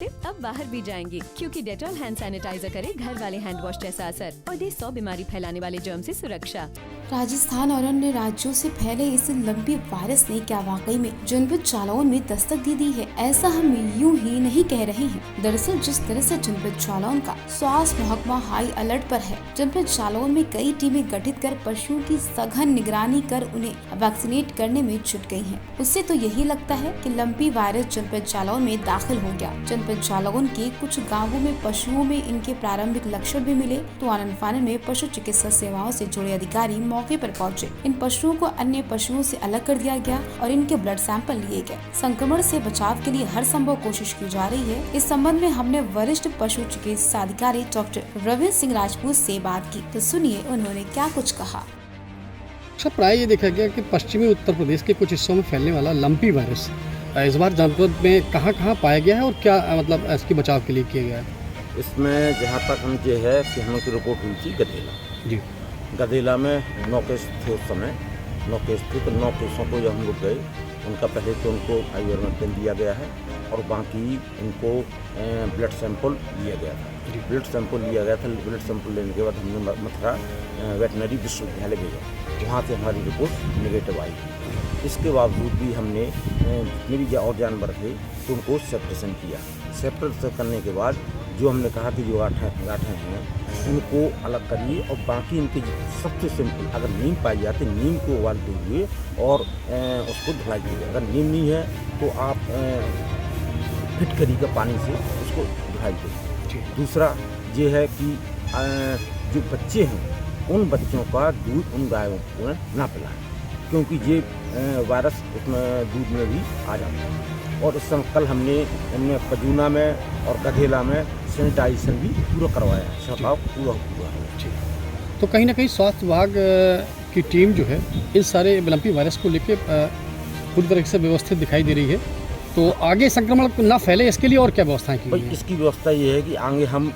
अब बाहर भी जाएंगे क्योंकि डेटॉल हैंड सैनिटाइजर करे घर वाले हैंड वॉश जैसा असर और दे 100 बीमारी फैलाने वाले जर्म से सुरक्षा। राजस्थान और अन्य राज्यों से फैले इस लंबी वायरस ने क्या वाकई में जनपद जालौन में दस्तक दे दी है? ऐसा हम यूं ही नहीं कह रहे हैं। दरअसल जिस तरह से जनपद जालौन का स्वास्थ्य महकमा हाई अलर्ट पर है, जनपद जालौन में कई टीमें गठित कर पशुओं की सघन निगरानी कर उन्हें वैक्सीनेट करने में जुट गई हैं। उससे तो यही लगता है कि लंबी वायरस जनपद जालौन में दाखिल हो गया। जनपद जालौन के कुछ गाँवों में पशुओं में इनके प्रारंभिक लक्षण भी मिले तो आनन फानन में पशु चिकित्सा सेवाओं से जुड़े अधिकारी मौके पर पहुंचे। इन पशुओं को अन्य पशुओं से अलग कर दिया गया और इनके ब्लड सैंपल लिए गए। संक्रमण से बचाव के लिए हर संभव कोशिश की जा रही है। इस संबंध में हमने वरिष्ठ पशु चिकित्सा अधिकारी डॉक्टर रविंद्र सिंह राजपूत से बात की, तो सुनिए उन्होंने क्या कुछ कहा। सब प्राय ये देखा गया कि पश्चिमी उत्तर प्रदेश के कुछ हिस्सों में फैलने वाला लंपी वायरस इस बार जनपद में कहाँ पाया गया है और क्या मतलब इसके बचाव के लिए किया गया है? इसमें जहाँ तक हम ये है कि हम लोग की रिपोर्ट हुई थी गदेला जी। गदेला में 9 केस थे उस समय 9 केस थे, तो 9 केसों को जब हम लोग गए उनका पहले तो उनको आइवरमेक्टिन दिया गया है और बाकी उनको ब्लड सैंपल लिया गया था। ब्लड सैंपल लिया गया था। ब्लड सैंपल लेने के बाद हमने मथुरा वेटनरी विश्वविद्यालय भेजा, वहाँ से हमारी रिपोर्ट निगेटिव आई। इसके बावजूद भी हमने जितने भी और जानवर थे तो उनको सेपरेशन किया। सेपरेशन करने के बाद जो हमने कहा कि जो गांठें हैं उनको अलग करिए और बाकी इनके सबसे सिंपल अगर नीम पाई जाती नीम को उबालते हुए और उसको धुलाइए। अगर नीम नहीं है तो आप फिटकरी का पानी से उसको धुलाइए। दूसरा ये है कि जो बच्चे हैं उन बच्चों का दूध उन गायों को ना पिलाएं, क्योंकि ये वायरस उसमें दूध में भी आ जाता है। और इस समय कल हमने पजूना में और गधेला में सैनिटाइजेशन भी पूरा करवाया है, छड़काव पूरा है। तो कहीं ना कहीं स्वास्थ्य विभाग की टीम जो है इस सारे लंपी वायरस को लेकर पूरी तरह से व्यवस्थित दिखाई दे रही है। तो आगे संक्रमण ना फैले इसके लिए और क्या व्यवस्थाएं की गई हैं? इसकी व्यवस्था ये है कि आगे हम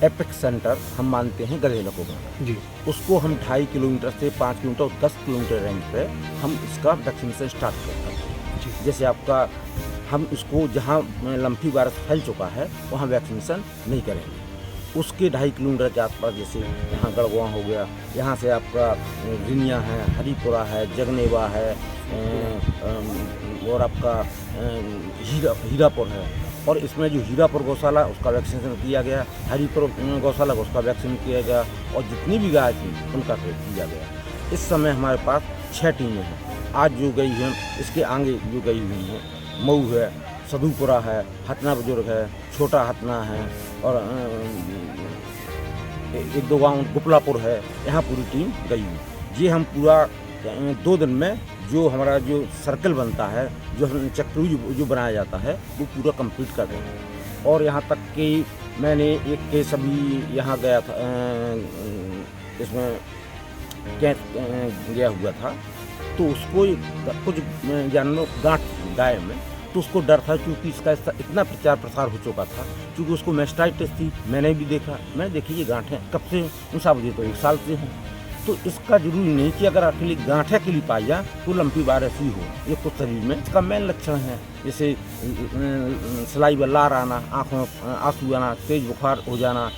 एपिक सेंटर हम मानते हैं गधेला को जी, उसको हम 2.5 किलोमीटर से 5 किलोमीटर और 10 किलोमीटर रेंज पे हम इसका वैक्सीनेशन स्टार्ट करते हैं। जैसे आपका हम इसको जहाँ लंपी वायरस फैल चुका है वहाँ वैक्सीनेशन नहीं करेंगे। उसके 2.5 किलोमीटर के आसपास जैसे यहाँ गढ़वा हो गया, यहाँ से आपका रिनिया है, हरिपुरा है, जगनेवा है और आपका हीरापुर है। और इसमें जो हीरापुर गौशाला उसका वैक्सीनेशन किया गया, हरिपुर गौशाला उसका वैक्सीन किया गया और जितनी भी गाय थी उनका किया गया। इस समय हमारे पास 6 टीमें हैं। आज जो गई हैं इसके आगे जो गई हुई हैं मऊ है, सदुपुरा है, हतना बुजुर्ग है, छोटा हतना है और 1-2 गाँव गुपलापुर है, यहाँ पूरी टीम गई हुई। ये हम पूरा 2 दिन में जो हमारा जो सर्कल बनता है, जो चक्रू जो बनाया जाता है वो पूरा कंप्लीट कर रहे हैं। और यहाँ तक कि मैंने एक केस अभी यहाँ गया था, इसमें गया हुआ था तो उसको कुछ जानवर गांठ गाय में तो उसको डर था क्योंकि इसका इतना प्रचार प्रसार हो चुका था, क्योंकि उसको मैस्टाइटिस थी। मैंने भी देखा, मैंने देखी ये गांठें कब से 19 बजे तो 1 साल से हैं। तो इसका जरूरी नहीं कि अगर अकेली गांठे के लिए पाई जाए तो लंपी वायरस ही हो। ये कुछ शरीर में इसका मेन लक्षण है, जैसे सलाई व लार आना, आँखों में आंसू आना, तेज बुखार हो जाना,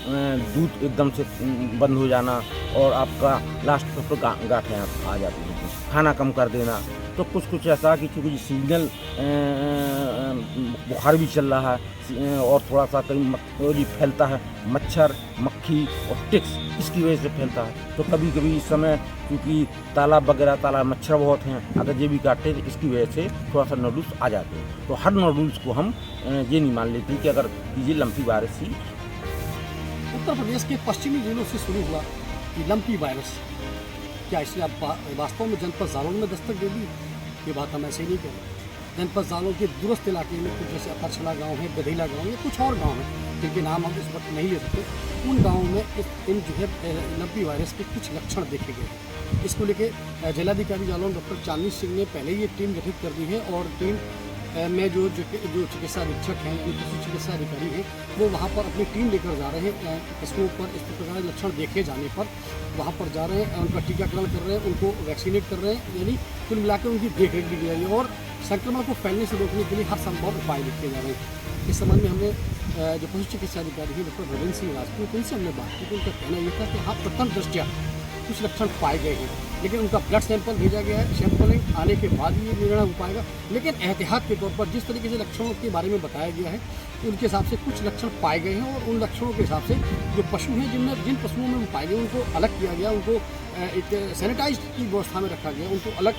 दूध एकदम से बंद हो जाना और आपका लास्ट पर गांठें आ जाती हैं, खाना कम कर देना। तो कुछ ऐसा कि चूँकि सीजनल बुखार भी चल रहा है और थोड़ा सा कहीं फैलता है, मच्छर मक्खी और टिक्स इसकी वजह से फैलता है। तो कभी कभी इस समय क्योंकि तालाब मच्छर बहुत हैं, अगर ये भी काटते तो इसकी वजह से थोड़ा सा नोडल्स आ जाते हैं। तो हर नोडल्स को हम ये नहीं मान लेते कि अगर ये लंपी वायरस ही। उत्तर प्रदेश के पश्चिमी जिलों से शुरू हुआ ये लंपी वायरस, क्या इसने अब वास्तव में जनपद जालौन में दस्तक दे दी? ये बात हम ऐसे ही नहीं कह रहे। जनपद जालौन के दूरस्थ इलाके में कुछ जैसे अतरछला गांव है, गधेला गांव है, कुछ और गांव हैं जिनके नाम हम इस वक्त नहीं ले सकते। उन गाँवों में इन जो है लंपी वायरस के कुछ लक्षण देखे गए। इसको लेके जिलाधिकारी जालौन डॉक्टर चांदनी सिंह ने पहले ये टीम गठित कर दी है और टीम में जो चिकित्सा अधीक्षक हैं, जो पशु चिकित्सा अधिकारी हैं, वो वहाँ पर अपनी टीम लेकर जा रहे हैं। पशुओं पर इस प्रकार लक्षण देखे जाने पर वहाँ पर जा रहे हैं, उनका टीकाकरण कर रहे हैं, उनको वैक्सीनेट कर रहे हैं, यानी कुल मिलाकर उनकी देखरेख ली जा रही है और संक्रमण को फैलने से रोकने के लिए हर संभव उपाय लिखे जा रहे हैं। इस संबंध में हमने जो पशु चिकित्सा अधिकारी हैं डॉक्टर रविंद्र सिंह राजपूत, उनसे हमने बात की तो उनका कहना ये था कि हाँ, प्रथम दृष्टया कुछ लक्षण पाए गए हैं, लेकिन उनका ब्लड सैंपल भेजा गया है, सैंपलिंग आने के बाद ये निर्णय हो पाएगा। लेकिन एहतियात के तौर पर जिस तरीके से लक्षणों के बारे में बताया गया है, उनके हिसाब से कुछ लक्षण पाए गए हैं और उन लक्षणों के हिसाब से जो पशु हैं जिन पशुओं में वो पाए गए उनको अलग किया गया, उनको एक सैनिटाइज की व्यवस्था में रखा गया, उनको अलग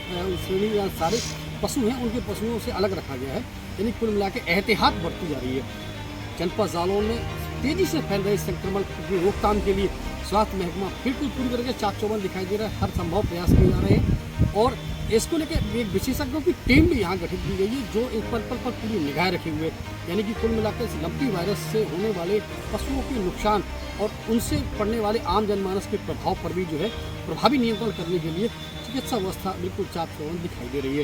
श्रेणी या सारे पशु हैं उनके पशुओं से अलग रखा गया है। यानी कुल मिला के एहतियात बरती जा रही है। जनपद जालौन में तेजी से फैल रहे संक्रमण की रोकथाम के लिए स्वास्थ्य महकमा बिल्कुल पूरी तरह से चाक चौबंद दिखाई दे रहा है। हर संभव प्रयास किए जा रहे हैं और इसको लेकर एक विशेषज्ञों की टीम भी यहाँ गठित की गई है जो इस पर पूरी निगाह रखे हुए, यानी कि कुल मिलाकर इस लंपी वायरस से होने वाले पशुओं के नुकसान और उनसे पड़ने वाले आम जनमानस के प्रभाव पर भी जो है प्रभावी नियंत्रण करने के लिए चिकित्सा व्यवस्था बिल्कुल चाक चौबंद दिखाई दे रही है।